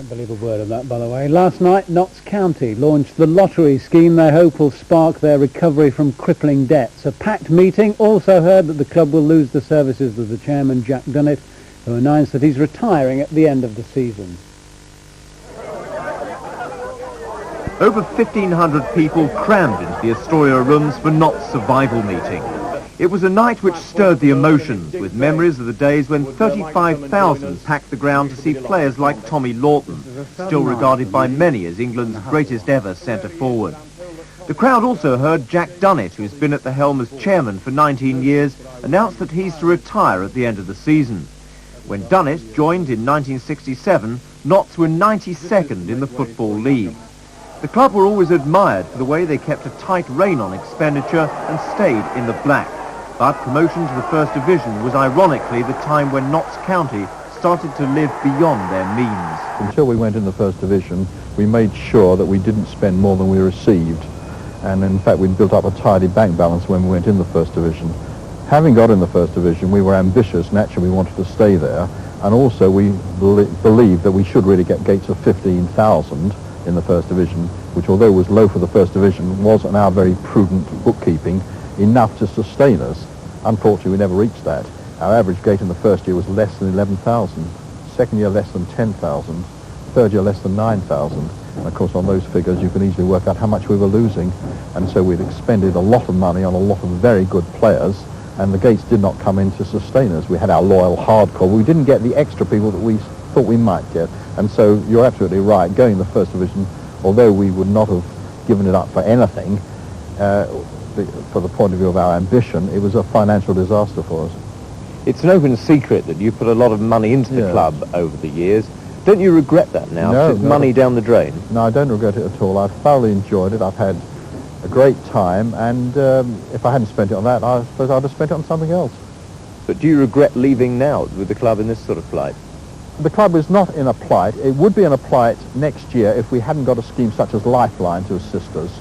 Don't believe a word of that, by the way. Last night, Notts County launched the lottery scheme they hope will spark their recovery from crippling debts. A packed meeting also heard that the club will lose the services of the chairman, Jack Dunnett, who announced that he's retiring at the end of the season. Over 1,500 people crammed into the Astoria rooms for Notts' survival meeting. It was a night which stirred the emotions, with memories of the days when 35,000 packed the ground to see players like Tommy Lawton, still regarded by many as England's greatest ever centre-forward. The crowd also heard Jack Dunnett, who's been at the helm as chairman for 19 years, announce that he's to retire at the end of the season. When Dunnett joined in 1967, Notts were 92nd in the Football League. The club were always admired for the way they kept a tight rein on expenditure and stayed in the black. But promotion to the First Division was ironically the time when Notts County started to live beyond their means. Until we went in the First Division, we made sure that we didn't spend more than we received. And in fact, we'd built up a tidy bank balance when we went in the First Division. Having got in the First Division, we were ambitious. Naturally, we wanted to stay there. And also, we believed that we should really get gates of 15,000 in the First Division, which, although was low for the First Division, was, in our very prudent bookkeeping, enough to sustain us. Unfortunately, we never reached that. Our average gate in the first year was less than 11,000, second year less than 10,000, third year less than 9,000. And of course, on those figures, you can easily work out how much we were losing. And so we'd expended a lot of money on a lot of very good players, and the gates did not come in to sustain us. We had our loyal hardcore. We didn't get the extra people that we thought we might get. And so you're absolutely right. Going in the First Division, although we would not have given it up for anything, for the point of view of our ambition, it was a financial disaster for us. It's an open secret that you put a lot of money into the club over the years. Don't you regret that now? No, it's money down the drain. No, I don't regret it at all. I've thoroughly enjoyed it. I've had a great time, and if I hadn't spent it on that, I suppose I'd have spent it on something else. But do you regret leaving now with the club in this sort of plight? The club is not in a plight. It would be in a plight next year if we hadn't got a scheme such as Lifeline to assist us.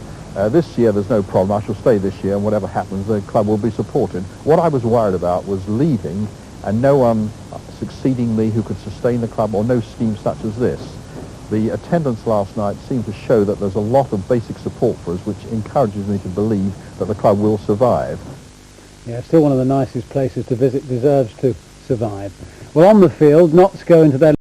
This year there's no problem. I shall stay this year, and whatever happens, the club will be supported. What I was worried about was leaving and no one succeeding me who could sustain the club, or no scheme such as this. The attendance last night seemed to show that there's a lot of basic support for us, which encourages me to believe that the club will survive. Yeah, still one of the nicest places to visit, deserves to survive. Well, on the field, Notts go into their